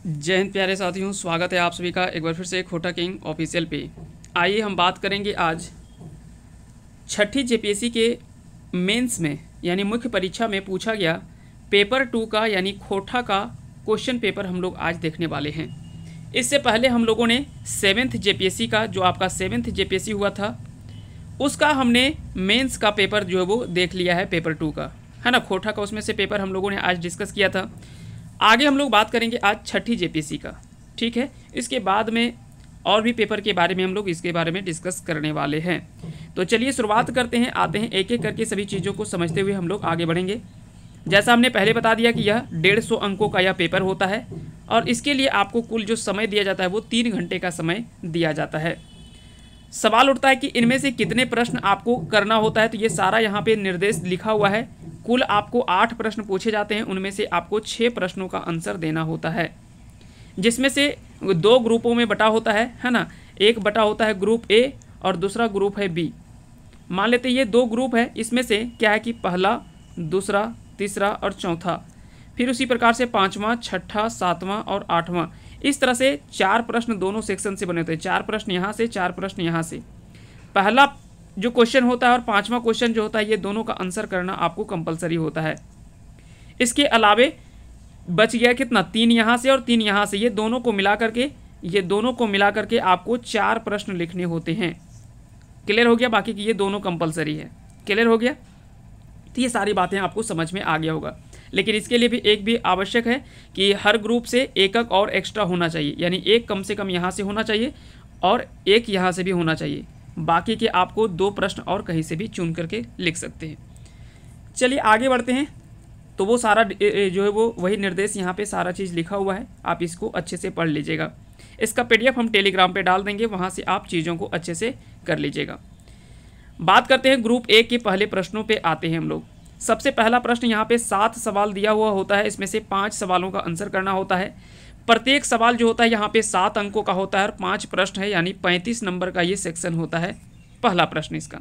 जय हिंद प्यारे साथियों, स्वागत है आप सभी का एक बार फिर से खोटा किंग ऑफिशियल पे। आइए हम बात करेंगे आज छठी जेपीएससी के मेंस में यानी मुख्य परीक्षा में पूछा गया पेपर 2 का यानी खोटा का क्वेश्चन पेपर हम लोग आज देखने वाले हैं। इससे पहले हम लोगों ने 7th जेपीएससी का जो आपका 7th जेपीएससी हुआ था उसका हमने मेंस का पेपर जो है वो देख लिया है, पेपर 2 का है ना, खोटा का उसमें से पेपर हम लोगों ने आज डिस्कस किया था। आगे हम लोग बात करेंगे आज छठी जेपीएससी का, ठीक है। इसके बाद में और भी पेपर के बारे में हम लोग इसके बारे में डिस्कस करने वाले हैं। तो चलिए शुरुआत करते हैं, आते हैं एक एक करके सभी चीज़ों को समझते हुए हम लोग आगे बढ़ेंगे। जैसा हमने पहले बता दिया कि यह 150 अंकों का यह पेपर होता है और इसके लिए आपको कुल जो समय दिया जाता है वो 3 घंटे का समय दिया जाता है। सवाल उठता है कि इनमें से कितने प्रश्न आपको करना होता है, तो ये सारा यहाँ पे निर्देश लिखा हुआ है। कुल आपको 8 प्रश्न पूछे जाते हैं, उनमें से आपको 6 प्रश्नों का आंसर देना होता है, जिसमें से 2 ग्रुपों में बटा होता है ना। एक बटा होता है ग्रुप ए और दूसरा ग्रुप है बी। मान लेते ये 2 ग्रुप है, इसमें से क्या है कि पहला, दूसरा, तीसरा और चौथा, फिर उसी प्रकार से 5वां, 6ठा, 7वां और 8वां, इस तरह से 4 प्रश्न दोनों सेक्शन से बने होते हैं। 4 प्रश्न यहाँ से, 4 प्रश्न यहाँ से। पहला जो क्वेश्चन होता है और 5वां क्वेश्चन जो होता है, ये दोनों का आंसर करना आपको कंपलसरी होता है। इसके अलावे बच गया कितना, 3 यहाँ से और 3 यहाँ से, ये दोनों को मिला करके आपको 4 प्रश्न लिखने होते हैं। क्लियर हो गया? बाकी की ये दोनों कंपलसरी है। क्लियर हो गया? तो ये सारी बातें आपको समझ में आ गया होगा। लेकिन इसके लिए भी एक भी आवश्यक है कि हर ग्रुप से एक और एक्स्ट्रा होना चाहिए, यानी एक कम से कम यहाँ से होना चाहिए और एक यहाँ से भी होना चाहिए। बाकी के आपको 2 प्रश्न और कहीं से भी चुन करके लिख सकते हैं। चलिए आगे बढ़ते हैं। तो वो सारा जो है वो वही निर्देश यहाँ पे सारा चीज़ लिखा हुआ है, आप इसको अच्छे से पढ़ लीजिएगा। इसका PDF हम टेलीग्राम पे डाल देंगे, वहाँ से आप चीज़ों को अच्छे से कर लीजिएगा। बात करते हैं ग्रुप ए के पहले प्रश्नों पे आते हैं हम लोग। सबसे पहला प्रश्न यहाँ पे 7 सवाल दिया हुआ होता है, इसमें से 5 सवालों का आंसर करना होता है। प्रत्येक सवाल जो होता है यहाँ पे 7 अंकों का होता है और 5 प्रश्न है, यानी 35 नंबर का ये सेक्शन होता है। पहला प्रश्न इसका,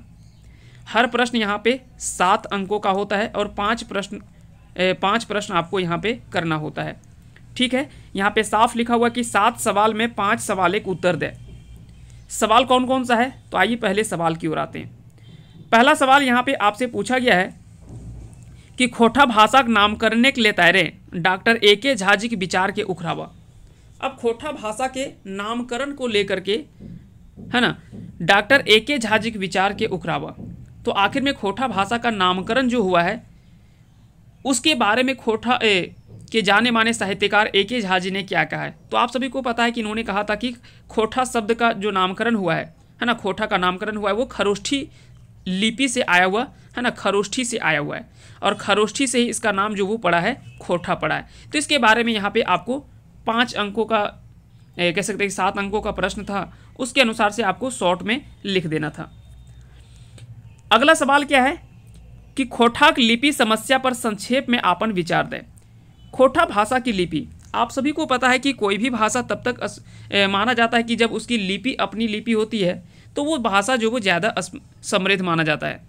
हर प्रश्न यहाँ पे 7 अंकों का होता है और 5 प्रश्न आपको यहाँ पे करना होता है, ठीक है। यहाँ पे साफ लिखा हुआ कि 7 सवाल में 5 सवाल एक उत्तर दे। सवाल कौन कौन सा है, तो आइए पहले सवाल की ओर आते हैं। पहला सवाल यहाँ पे आपसे पूछा गया है कि खोटा भाषा नामकरण के लिए तैरे डॉक्टर A.K. झा जी के विचार के उखरावा। अब खोटा भाषा के नामकरण को लेकर के है ना, डॉक्टर A.K. झा जी के विचार के उखरावा। तो आखिर में खोटा भाषा का नामकरण जो हुआ है उसके बारे में खोटा के जाने माने साहित्यकार A.K. झा जी ने क्या कहा है। तो आप सभी को पता है कि इन्होंने कहा था कि खोटा शब्द का जो नामकरण हुआ है ना, खोटा का नामकरण हुआ है वो खरोष्ठी लिपि से आया हुआ है ना, खरोष्ठी से आया हुआ है और खरोष्ठी से ही इसका नाम जो वो पड़ा है खोटा पड़ा है। तो इसके बारे में यहाँ पे आपको 5 अंकों का कह सकते हैं 7 अंकों का प्रश्न था, उसके अनुसार से आपको शॉर्ट में लिख देना था। अगला सवाल क्या है कि खोटाक लिपि समस्या पर संक्षेप में आपन विचार दें। खोटा भाषा की लिपि, आप सभी को पता है कि कोई भी भाषा तब तक माना जाता है कि जब उसकी लिपि अपनी लिपि होती है तो वो भाषा जो वो ज़्यादा समृद्ध माना जाता है।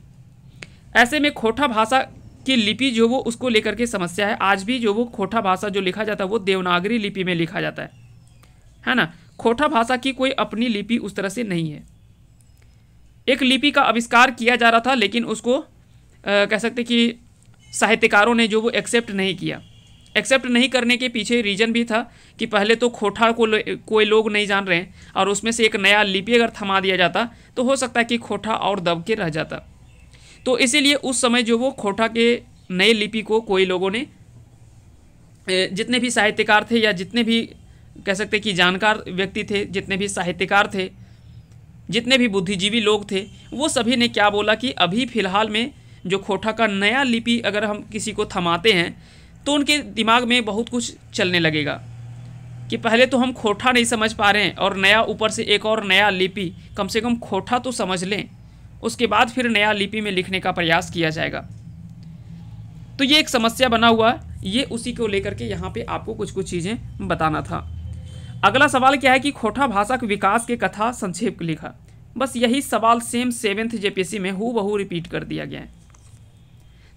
ऐसे में खोटा भाषा की लिपि जो वो उसको लेकर के समस्या है। आज भी जो वो खोटा भाषा जो लिखा जाता है वो देवनागरी लिपि में लिखा जाता है ना। खोटा भाषा की कोई अपनी लिपि उस तरह से नहीं है। एक लिपि का आविष्कार किया जा रहा था, लेकिन उसको कह सकते कि साहित्यकारों ने जो वो एक्सेप्ट नहीं किया। एक्सेप्ट नहीं करने के पीछे रीज़न भी था कि पहले तो खोटा को कोई लोग नहीं जान रहे हैं और उसमें से एक नया लिपि अगर थमा दिया जाता तो हो सकता है कि खोटा और दब के रह जाता। तो इसीलिए उस समय जो वो खोटा के नए लिपि को कोई लोगों ने, जितने भी साहित्यकार थे या जितने भी कह सकते कि जानकार व्यक्ति थे, जितने भी साहित्यकार थे, जितने भी बुद्धिजीवी लोग थे, वो सभी ने क्या बोला कि अभी फ़िलहाल में जो खोटा का नया लिपि अगर हम किसी को थमाते हैं तो उनके दिमाग में बहुत कुछ चलने लगेगा कि पहले तो हम खोटा नहीं समझ पा रहे हैं और नया ऊपर से एक और नया लिपि, कम से कम खोटा तो समझ लें, उसके बाद फिर नया लिपि में लिखने का प्रयास किया जाएगा। तो ये एक समस्या बना हुआ, ये उसी को लेकर के यहाँ पे आपको कुछ कुछ चीज़ें बताना था। अगला सवाल क्या है कि खोटा भाषा के विकास के कथा संक्षेप लिखा। बस यही सवाल सेम 7th जेपीएससी में हूबहू रिपीट कर दिया गया है।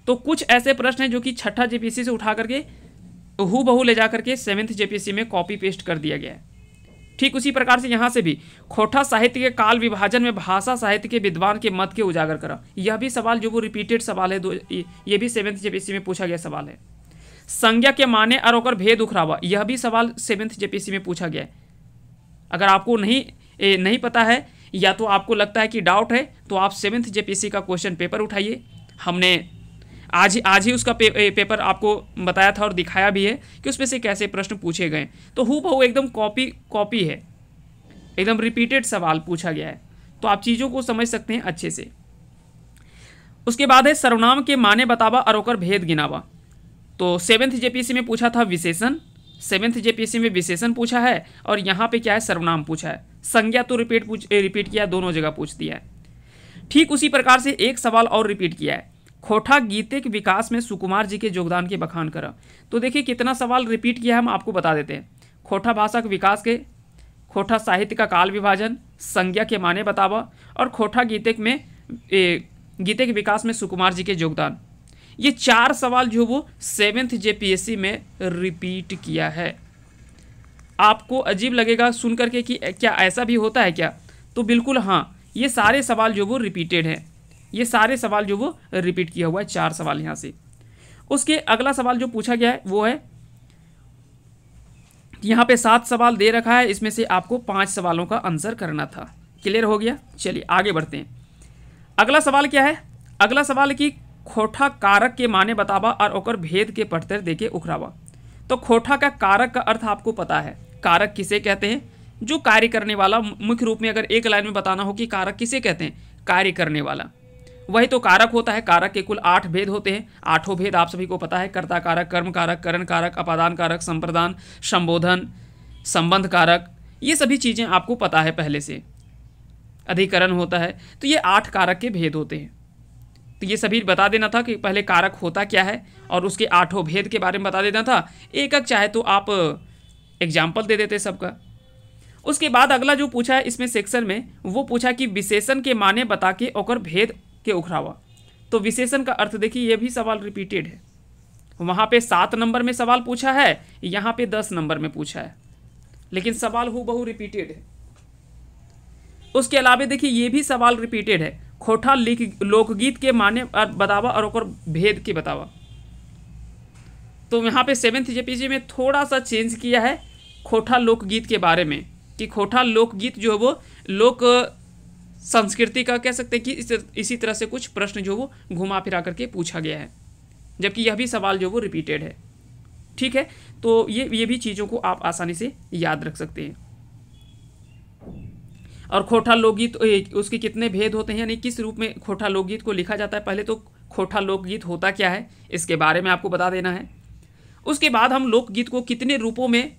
तो कुछ ऐसे प्रश्न हैं जो कि छठा जेपीएससी से उठा करके हूबहू ले जाकर के 7th जेपीएससी में कॉपी पेस्ट कर दिया गया है। ठीक उसी प्रकार से यहाँ से भी खोटा साहित्य के काल विभाजन में भाषा साहित्य के विद्वान के मत के उजागर करा। यह भी सवाल जो वो रिपीटेड सवाल है, ये भी 7th जेपीएससी में पूछा गया सवाल है। संज्ञा के माने और ओकर भेद उखरावा, यह भी सवाल 7th जेपीएससी में पूछा गया है। अगर आपको नहीं पता है या तो आपको लगता है कि डाउट है, तो आप 7th जेपीएससी का क्वेश्चन पेपर उठाइए। हमने आज ही उसका पेपर आपको बताया था और दिखाया भी है कि उसमें से कैसे प्रश्न पूछे गए। तो हूबहू एकदम कॉपी है, एकदम रिपीटेड सवाल पूछा गया है, तो आप चीज़ों को समझ सकते हैं अच्छे से। उसके बाद है सर्वनाम के माने बतावा और ओकर भेद गिनावा। तो 7th जेपीएससी में पूछा था विशेषण, 7th जेपीएससी में विशेषण पूछा है, और यहाँ पे क्या है, सर्वनाम पूछा है। संज्ञा तो रिपीट किया, दोनों जगह पूछ दिया है। ठीक उसी प्रकार से एक सवाल और रिपीट किया है, खोटा गीते के विकास में सुकुमार जी के योगदान के बखान करा। तो देखिए कितना सवाल रिपीट किया है, हम आपको बता देते हैं। खोटा भाषा के विकास के, खोटा साहित्य का काल विभाजन, संज्ञा के माने बतावा, और खोटा गीते के विकास में सुकुमार जी के योगदान। ये 4 सवाल जो वो 7th जेपीएससी में रिपीट किया है। आपको अजीब लगेगा सुन करके कि क्या ऐसा भी होता है क्या, तो बिल्कुल हाँ, ये सारे सवाल जो वो रिपीटेड हैं, ये सारे सवाल जो वो रिपीट किया हुआ है, 4 सवाल यहाँ से। उसके अगला सवाल जो पूछा गया है वो है, यहाँ पे 7 सवाल दे रखा है, इसमें से आपको 5 सवालों का आंसर करना था। क्लियर हो गया? चलिए आगे बढ़ते हैं। अगला सवाल क्या है? अगला सवाल कि खोटा कारक के माने बतावा और ओकर भेद के पढ़तर देके उखरावा। तो खोटा का कारक का अर्थ आपको पता है, कारक किसे कहते हैं? जो कार्य करने वाला। मुख्य रूप में अगर एक लाइन में बताना हो कि कारक किसे कहते हैं, कार्य करने वाला, वही तो कारक होता है। कारक के कुल 8 भेद होते हैं। 8 भेद आप सभी को पता है, कर्ता कारक, कर्म कारक, करण कारक, अपादान कारक, संप्रदान, संबोधन, संबंध कारक, ये सभी चीज़ें आपको पता है पहले से। अधिकरण होता है, तो ये 8 कारक के भेद होते हैं। तो ये सभी बता देना था कि पहले कारक होता क्या है और उसके 8 भेद के बारे में बता देना था। एक चाहे तो आप एग्जाम्पल दे देते सबका। उसके बाद अगला जो पूछा है इसमें सेक्शन में, वो पूछा कि विशेषण के माने बता के ओकर भेद के उखरावा। तो विशेषण का अर्थ देखिए, ये भी सवाल रिपीटेड है। वहाँ पे 7 नंबर में सवाल पूछा है, यहाँ पे 10 नंबर में पूछा है, लेकिन सवाल हूबहू रिपीटेड है। उसके अलावा देखिए ये भी सवाल रिपीटेड है, खोटा लोकगीत के माने बतावा और ओकर भेद के बतावा। तो यहाँ पे 7th जेपीएससी में थोड़ा सा चेंज किया है खोटा लोकगीत के बारे में, कि खोटा लोकगीत जो है वो लोक संस्कृति का कह सकते हैं कि इसी तरह से कुछ प्रश्न जो वो घुमा फिरा करके पूछा गया है, जबकि यह भी सवाल जो वो रिपीटेड है। ठीक है, तो ये भी चीज़ों को आप आसानी से याद रख सकते हैं। और खोटा लोकगीत उसके कितने भेद होते हैं, यानी किस रूप में खोटा लोकगीत को लिखा जाता है। पहले तो खोटा लोकगीत होता क्या है इसके बारे में आपको बता देना है। उसके बाद हम लोकगीत को कितने रूपों में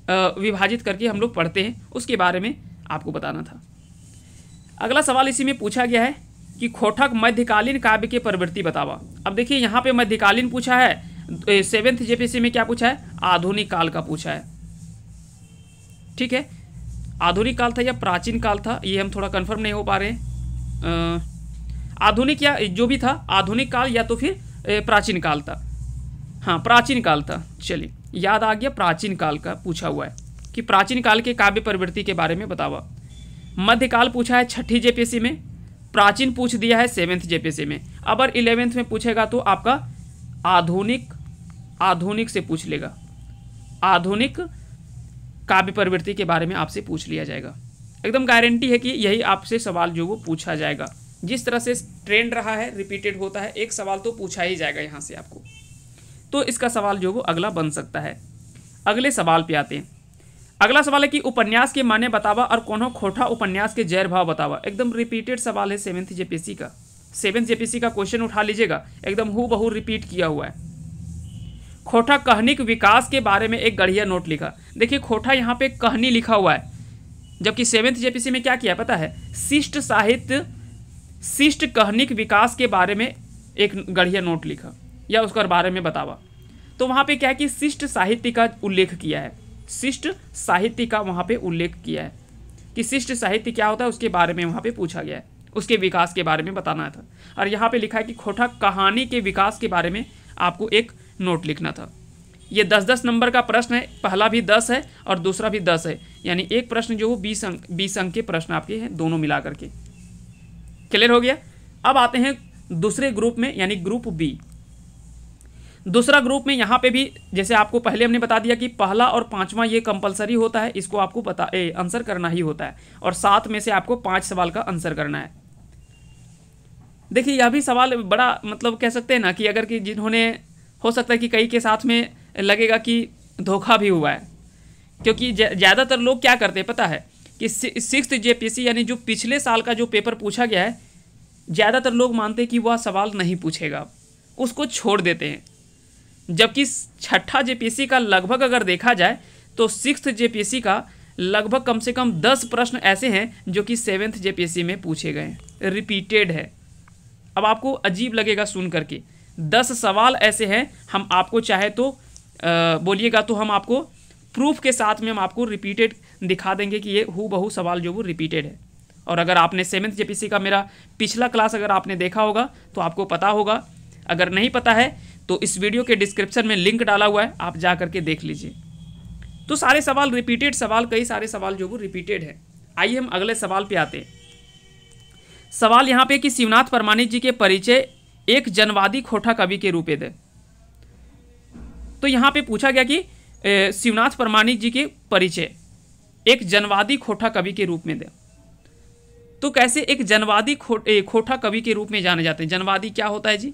विभाजित करके हम लोग पढ़ते हैं उसके बारे में आपको बताना था। अगला सवाल इसी में पूछा गया है कि खोटा मध्यकालीन काव्य के प्रवृत्ति बतावा। अब देखिए यहाँ पे मध्यकालीन पूछा है, 7th जेपीएससी में क्या पूछा है, आधुनिक काल का पूछा है। ठीक है, आधुनिक काल था या प्राचीन काल था, ये हम थोड़ा कंफर्म नहीं हो पा रहे हैं। आधुनिक या जो भी था, आधुनिक काल या तो फिर प्राचीन काल था। हाँ, प्राचीन काल था। चलिए याद आ गया, प्राचीन काल का पूछा हुआ है कि प्राचीन काल के काव्य प्रवृत्ति के बारे में बतावा। मध्यकाल पूछा है 6ठी जेपीएससी में, प्राचीन पूछ दिया है 7th जेपीएससी में। अब 11th में पूछेगा तो आपका आधुनिक से पूछ लेगा, आधुनिक काव्य प्रवृत्ति के बारे में आपसे पूछ लिया जाएगा। एकदम गारंटी है कि यही आपसे सवाल जो वो पूछा जाएगा। जिस तरह से ट्रेंड रहा है, रिपीटेड होता है, एक सवाल तो पूछा ही जाएगा यहाँ से आपको। तो इसका सवाल जो वो अगला बन सकता है। अगले सवाल पे आते हैं। अगला सवाल है कि उपन्यास के माने बतावा और कोनो खोटा उपन्यास के जैर भाव बतावा। एकदम रिपीटेड सवाल है 7th जेपीएससी का। 7th जेपीएससी का क्वेश्चन उठा लीजिएगा, एकदम हूबहू रिपीट किया हुआ है। खोटा कहनिक विकास के बारे में एक गढ़िया नोट लिखा। देखिए खोटा यहाँ पे कहनी लिखा हुआ है, जबकि 7th जेपीएससी में क्या किया पता है, शिष्ट साहित्य, शिष्ट कहनिक विकास के बारे में एक गढ़िया नोट लिखा या उसके बारे में बतावा। तो वहाँ पे क्या है कि शिष्ट साहित्य का उल्लेख किया है, शिष्ट साहित्य का वहाँ पे उल्लेख किया है कि शिष्ट साहित्य क्या होता है, उसके बारे में वहाँ पे पूछा गया है, उसके विकास के बारे में बताना था। और यहाँ पे लिखा है कि खोटा कहानी के विकास के बारे में आपको एक नोट लिखना था। ये 10-10 नंबर का प्रश्न है, पहला भी 10 है और दूसरा भी 10 है, यानी एक प्रश्न जो वो 20 अंक के प्रश्न आपके हैं दोनों मिला करके। क्लियर हो गया। अब आते हैं दूसरे ग्रुप में, यानी ग्रुप बी। दूसरा ग्रुप में यहाँ पे भी जैसे आपको पहले हमने बता दिया कि पहला और पांचवा ये कंपलसरी होता है, इसको आपको आंसर करना ही होता है, और 7 में से आपको 5 सवाल का आंसर करना है। देखिए यह भी सवाल बड़ा मतलब कह सकते हैं ना कि अगर कि जिन्होंने, हो सकता है कि कई के साथ में लगेगा कि धोखा भी हुआ है, क्योंकि ज़्यादातर लोग क्या करते हैं पता है कि 6th JPSC यानी जो पिछले साल का जो पेपर पूछा गया है, ज़्यादातर लोग मानते हैं कि वह सवाल नहीं पूछेगा, उसको छोड़ देते हैं। जबकि 6ठा JPSC का लगभग अगर देखा जाए तो 6th JPSC का लगभग कम से कम 10 प्रश्न ऐसे हैं जो कि 7th JPSC में पूछे गए हैं, रिपीटेड है। अब आपको अजीब लगेगा सुन करके, 10 सवाल ऐसे हैं, हम आपको चाहे तो बोलिएगा तो हम आपको प्रूफ के साथ में हम आपको रिपीटेड दिखा देंगे कि ये हूबहू सवाल जो वो रिपीटेड है। और अगर आपने 7th JPSC का मेरा पिछला क्लास अगर आपने देखा होगा तो आपको पता होगा, अगर नहीं पता है तो इस वीडियो के डिस्क्रिप्शन में लिंक डाला हुआ है, आप जा करके देख लीजिए। तो सारे सवाल रिपीटेड सवाल, कई सारे सवाल जो वो रिपीटेड है। आइए हम अगले सवाल पे आते हैं। सवाल यहाँ पे कि शिवनाथ परमाणिक जी के परिचय एक जनवादी खोटा कवि के रूप में दे। तो यहाँ पे पूछा गया कि शिवनाथ परमाणिक जी के परिचय एक जनवादी खोटा कवि के रूप में दे। तो कैसे एक जनवादी खोटा कवि के रूप में जाने जाते हैं? जनवादी क्या होता है जी?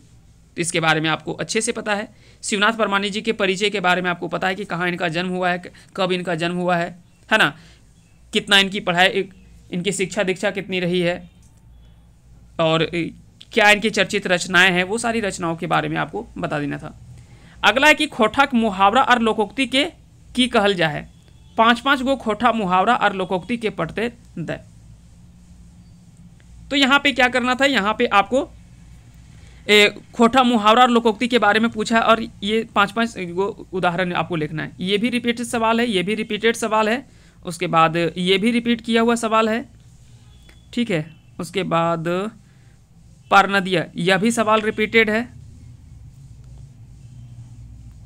तो इसके बारे में आपको अच्छे से पता है। शिवनाथ परमाणिक जी के परिचय के बारे में आपको पता है कि कहाँ इनका जन्म हुआ है, कब इनका जन्म हुआ है ना, कितना इनकी पढ़ाई, इनकी शिक्षा दीक्षा कितनी रही है, और क्या इनकी चर्चित रचनाएं हैं, वो सारी रचनाओं के बारे में आपको बता देना था। अगला है कि खोटा मुहावरा और लोकोक्ति के की कहल जा है। 5-5 गो खोटा मुहावरा और लोकोक्ति के पढ़ते दे। तो यहाँ पे क्या करना था, यहाँ पे आपको खोटा मुहावरा और लोकोक्ति के बारे में पूछा, और ये 5-5 गो उदाहरण आपको लिखना है। ये भी रिपीटेड सवाल है, ये भी रिपीटेड सवाल है, उसके बाद ये भी रिपीट किया हुआ सवाल है, ठीक है। उसके बाद पारनदिया, यह भी सवाल रिपीटेड है,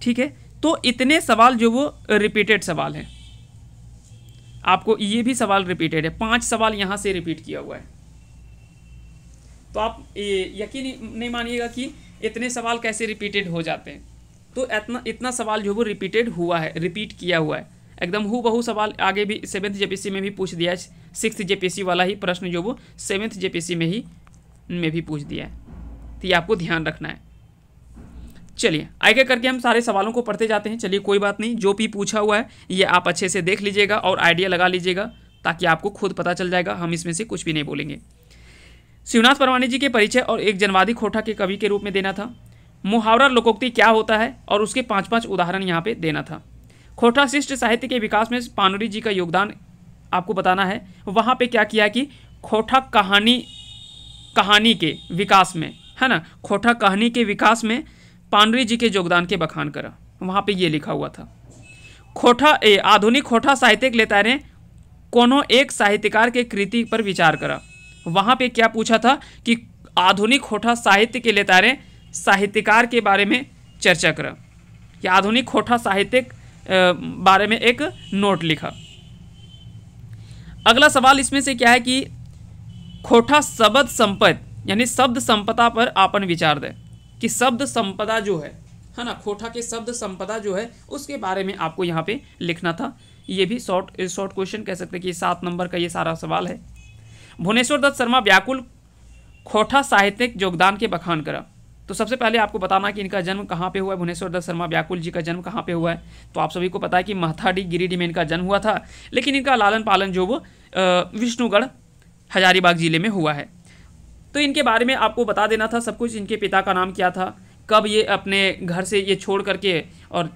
ठीक है। तो इतने सवाल जो वो रिपीटेड सवाल हैं, आपको ये भी सवाल रिपीटेड है। 5 सवाल यहाँ से रिपीट किया हुआ है। तो आप यकीन नहीं मानिएगा कि इतने सवाल कैसे रिपीटेड हो जाते हैं। तो इतना सवाल जो वो रिपीटेड हुआ है, रिपीट किया हुआ है, एकदम हूबहू सवाल आगे भी 7th JPSC में भी पूछ दिया है। 6th JPSC वाला ही प्रश्न जो वो 7th JPSC में भी पूछ दिया है। तो ये आपको ध्यान रखना है। चलिए आगे करके हम सारे सवालों को पढ़ते जाते हैं। चलिए कोई बात नहीं, जो भी पूछा हुआ है ये आप अच्छे से देख लीजिएगा और आइडिया लगा लीजिएगा, ताकि आपको खुद पता चल जाएगा, हम इसमें से कुछ भी नहीं बोलेंगे। शिवनाथ परमाणिक जी के परिचय और एक जनवादी खोटा के कवि के रूप में देना था। मुहावरा लोकोक्ति क्या होता है और उसके 5-5 उदाहरण यहाँ पे देना था। खोटा शिष्ट साहित्य के विकास में पानुरी जी का योगदान आपको बताना है। वहाँ पे क्या किया कि खोटा कहानी के विकास में, है ना, खोटा कहानी के विकास में पानुरी जी के योगदान के बखान करा। वहाँ पे ये लिखा हुआ था। खोटा आधुनिक खोटा साहित्यिक लेतारे कोनो एक साहित्यकार के कृति पर विचार करा। वहाँ पे क्या पूछा था कि आधुनिक खोटा साहित्य के लेतारे साहित्यकार के बारे में चर्चा करा, कि आधुनिक खोटा साहित्यिक बारे में एक नोट लिखा। अगला सवाल इसमें से क्या है कि खोटा शब्द संपद यानी शब्द संपदा पर आपन विचार दे, कि शब्द संपदा जो है ना, खोटा के शब्द संपदा जो है उसके बारे में आपको यहाँ पे लिखना था। ये भी शॉर्ट क्वेश्चन कह सकते हैं कि 7 नंबर का ये सारा सवाल है। भुवनेश्वर दत्त शर्मा व्याकुल खोटा साहित्यिक योगदान के बखान करा। तो सबसे पहले आपको बताना कि इनका जन्म कहाँ पे हुआ है। भुवनेश्वर दत्त शर्मा व्याकुल जी का जन्म कहाँ पे हुआ है? तो आप सभी को पता है कि महथाडी गिरिडीह में इनका जन्म हुआ था, लेकिन इनका लालन पालन जो वो विष्णुगढ़ हजारीबाग जिले में हुआ है। तो इनके बारे में आपको बता देना था सब कुछ। इनके पिता का नाम क्या था, कब ये अपने घर से ये छोड़ करके और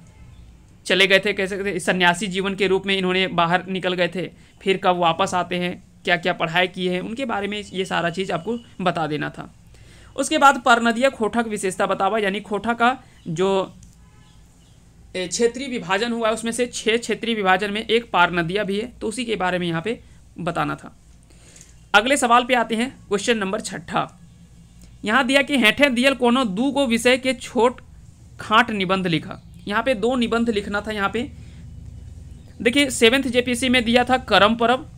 चले गए थे, कह सकते थे सन्यासी जीवन के रूप में इन्होंने बाहर निकल गए थे, फिर कब वापस आते हैं, क्या क्या पढ़ाई की है, उनके बारे में ये सारा चीज़ आपको बता देना था। उसके बाद परनदिया खोटा की विशेषता बतावा, यानी खोटा का जो क्षेत्रीय विभाजन हुआ है उसमें से 6 क्षेत्रीय विभाजन में एक पारनदिया भी है, तो उसी के बारे में यहाँ पे बताना था। अगले सवाल पे आते हैं, क्वेश्चन नंबर 6। यहाँ दिया कि हेठे दियल कोनो 2 गो विषय के छोट खाट निबंध लिखा। यहाँ पे 2 निबंध लिखना था। यहाँ पे देखिए 7th जेपीएससी में दिया था करम परब,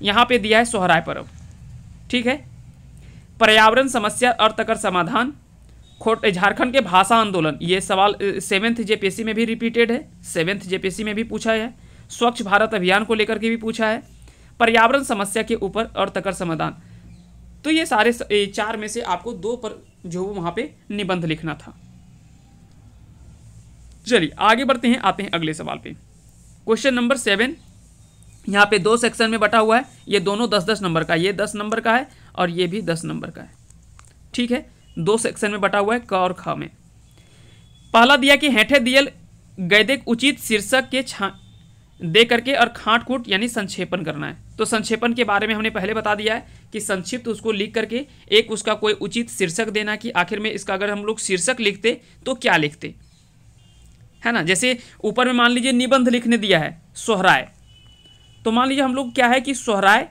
यहाँ पे दिया है सोहराय परब। ठीक है, पर्यावरण समस्या अर्थ कर समाधान, झारखंड के भाषा आंदोलन, ये सवाल 7th जेपीएससी में भी रिपीटेड है, 7th जेपीएससी में भी पूछा है। स्वच्छ भारत अभियान को लेकर के भी पूछा है, पर्यावरण समस्या के ऊपर अर्थ कर समाधान। तो ये सारे 4 में से आपको 2 पर जो वहां पे निबंध लिखना था। चलिए आगे बढ़ते हैं, आते हैं अगले सवाल पे। क्वेश्चन नंबर 7 यहाँ पे 2 सेक्शन में बटा हुआ है, ये दोनों 10-10 नंबर का, ये 10 नंबर का है और ये भी 10 नंबर का है। ठीक है, 2 सेक्शन में बटा हुआ है, क और ख में। पहला दिया कि हेठे दियल गैदे उचित शीर्षक के दे करके और खाट कूट यानी संक्षेपण करना है। तो संक्षेपण के बारे में हमने पहले बता दिया है कि संक्षिप्त उसको लिख करके एक उसका कोई उचित शीर्षक देना कि आखिर में इसका अगर हम लोग शीर्षक लिखते तो क्या लिखते, है ना। जैसे ऊपर में मान लीजिए निबंध लिखने दिया है सोहराय, तो मान लीजिए हम लोग क्या है कि सोहराय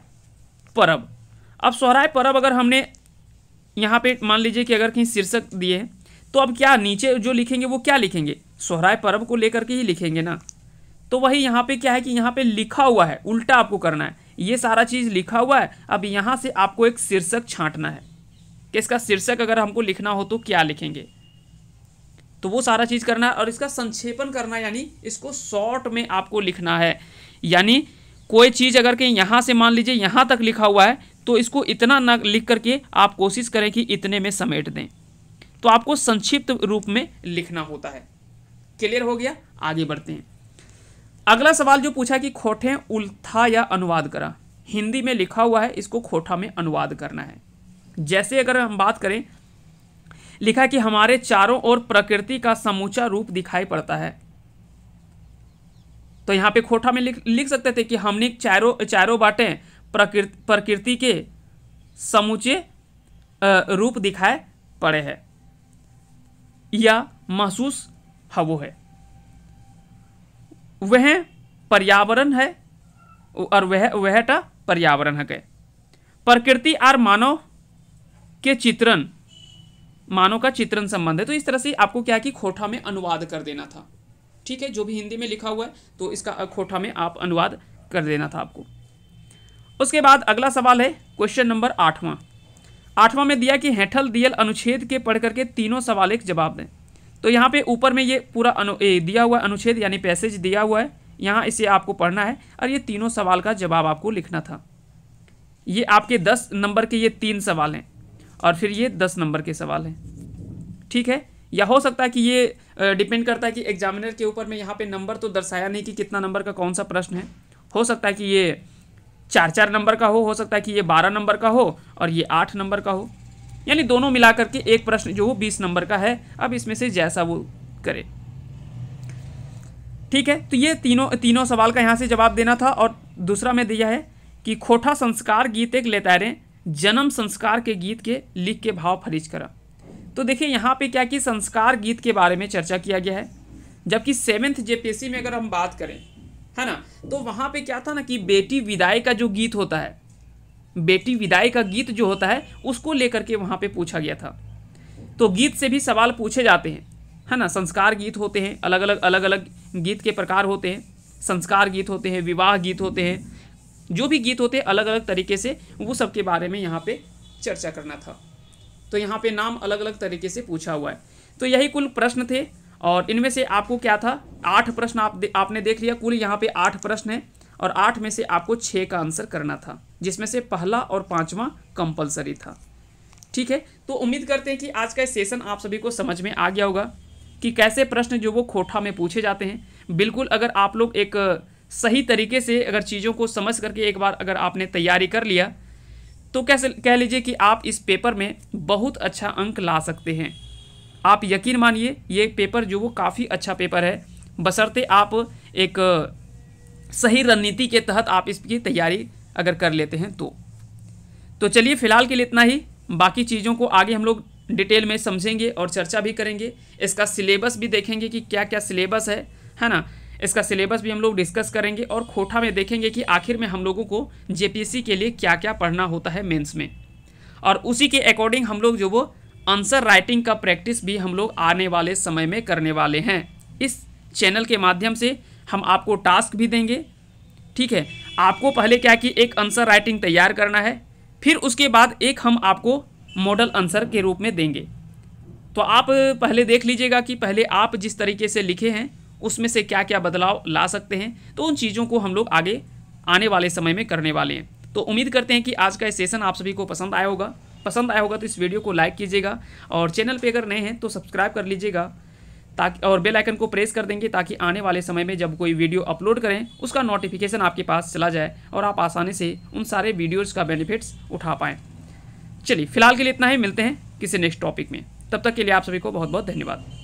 परब। अब सोहराय परब अगर हमने यहाँ पे मान लीजिए कि अगर कहीं शीर्षक दिए हैं तो अब क्या नीचे जो लिखेंगे वो क्या लिखेंगे, सोहराय परब को लेकर के ही लिखेंगे ना। तो वही यहाँ पे क्या है कि यहाँ पे लिखा हुआ है, उल्टा आपको करना है। ये सारा चीज़ लिखा हुआ है, अब यहाँ से आपको एक शीर्षक छांटना है कि इसका शीर्षक अगर हमको लिखना हो तो क्या लिखेंगे, तो वो सारा चीज़ करना है। और इसका संक्षेपण करना यानी इसको शॉर्ट में आपको लिखना है। यानी कोई चीज़ अगर कहीं यहाँ से मान लीजिए यहाँ तक लिखा हुआ है तो इसको इतना ना लिख करके आप कोशिश करें कि इतने में समेट दें, तो आपको संक्षिप्त रूप में लिखना होता है। क्लियर हो गया, आगे बढ़ते हैं। अगला सवाल जो पूछा कि खोटे उल्था या अनुवाद करा, हिंदी में लिखा हुआ है, इसको खोटा में अनुवाद करना है। जैसे अगर हम बात करें, लिखा कि हमारे चारों ओर प्रकृति का समूचा रूप दिखाई पड़ता है, तो यहाँ पे खोटा में लिख सकते थे कि हमने चारों बाटें प्रकृति के समूचे रूप दिखाए पड़े हैं या महसूस हवो है। वह पर्यावरण है और वहटा पर्यावरण है के प्रकृति और मानव के चित्रण, मानव का चित्रण संबंध है। तो इस तरह से आपको क्या कि खोटा में अनुवाद कर देना था। ठीक है, जो भी हिंदी में लिखा हुआ है तो इसका खोटा में आप अनुवाद कर देना था आपको। उसके बाद अगला सवाल है क्वेश्चन नंबर 8वां में दिया कि हेठल दियल अनुच्छेद के पढ़ करके तीनों सवाल एक जवाब दें। तो यहाँ पे ऊपर में ये पूरा दिया हुआ अनुच्छेद यानी पैसेज दिया हुआ है, यहाँ इसे आपको पढ़ना है और ये तीनों सवाल का जवाब आपको लिखना था। ये आपके 10 नंबर के ये 3 सवाल हैं और फिर ये 10 नंबर के सवाल हैं। ठीक है, या हो सकता है कि ये डिपेंड करता है कि एग्जामिनर के ऊपर में यहाँ पे नंबर तो दर्शाया नहीं कि कितना नंबर का कौन सा प्रश्न है। हो सकता है कि ये 4-4 नंबर का हो सकता है कि ये 12 नंबर का हो और ये 8 नंबर का हो, यानी दोनों मिला करके एक प्रश्न जो वो 20 नंबर का है। अब इसमें से जैसा वो करे। ठीक है, तो ये तीनों सवाल का यहाँ से जवाब देना था। और दूसरा में दिया है कि खोटा संस्कार गीत एक लेतारे जन्म संस्कार के गीत के लिख के भाव फरीज करा। तो देखिए यहाँ पे क्या कि संस्कार गीत के बारे में चर्चा किया गया है, जबकि 7th जेपीएससी में अगर हम बात करें, है ना, तो वहाँ पे क्या था ना कि बेटी विदाई का जो गीत होता है, बेटी विदाई का गीत जो होता है उसको लेकर के वहाँ पे पूछा गया था। तो गीत से भी सवाल पूछे जाते हैं, है ना। संस्कार गीत होते हैं, अलग अलग गीत के प्रकार होते हैं। संस्कार गीत होते हैं, विवाह गीत होते हैं, जो भी गीत होते हैं अलग अलग तरीके से, वो सब के बारे में यहाँ पे चर्चा करना था। तो यहाँ पे नाम अलग अलग तरीके से पूछा हुआ है। तो यही कुल प्रश्न थे और इनमें से आपको क्या था, 8 प्रश्न आपने देख लिया। कुल यहाँ पे 8 प्रश्न हैं और 8 में से आपको 6 का आंसर करना था, जिसमें से पहला और 5वां कंपलसरी था। ठीक है, तो उम्मीद करते हैं कि आज का सेशन आप सभी को समझ में आ गया होगा कि कैसे प्रश्न जो वो खोटा में पूछे जाते हैं। बिल्कुल अगर आप लोग एक सही तरीके से अगर चीज़ों को समझ करके एक बार अगर आपने तैयारी कर लिया तो कैसे कह लीजिए कि आप इस पेपर में बहुत अच्छा अंक ला सकते हैं। आप यकीन मानिए ये पेपर जो वो काफ़ी अच्छा पेपर है, बशर्ते आप एक सही रणनीति के तहत आप इसकी तैयारी अगर कर लेते हैं तो चलिए फ़िलहाल के लिए इतना ही। बाकी चीज़ों को आगे हम लोग डिटेल में समझेंगे और चर्चा भी करेंगे। इसका सिलेबस भी देखेंगे कि क्या क्या सिलेबस है ना। इसका सिलेबस भी हम लोग डिस्कस करेंगे और खोटा में देखेंगे कि आखिर में हम लोगों को जेपीएससी के लिए क्या क्या पढ़ना होता है मेंस में, और उसी के अकॉर्डिंग हम लोग जो वो आंसर राइटिंग का प्रैक्टिस भी हम लोग आने वाले समय में करने वाले हैं। इस चैनल के माध्यम से हम आपको टास्क भी देंगे। ठीक है, आपको पहले क्या कि एक आंसर राइटिंग तैयार करना है, फिर उसके बाद एक हम आपको मॉडल आंसर के रूप में देंगे। तो आप पहले देख लीजिएगा कि पहले आप जिस तरीके से लिखे हैं उसमें से क्या क्या बदलाव ला सकते हैं। तो उन चीज़ों को हम लोग आगे आने वाले समय में करने वाले हैं। तो उम्मीद करते हैं कि आज का सेशन आप सभी को पसंद आया होगा तो इस वीडियो को लाइक कीजिएगा और चैनल पे अगर नए हैं तो सब्सक्राइब कर लीजिएगा ताकि और बेल आइकन को प्रेस कर देंगे ताकि आने वाले समय में जब कोई वीडियो अपलोड करें उसका नोटिफिकेशन आपके पास चला जाए और आप आसानी से उन सारे वीडियोज़ का बेनिफिट्स उठा पाएँ। चलिए फिलहाल के लिए इतना ही, मिलते हैं किसी नेक्स्ट टॉपिक में। तब तक के लिए आप सभी को बहुत बहुत धन्यवाद।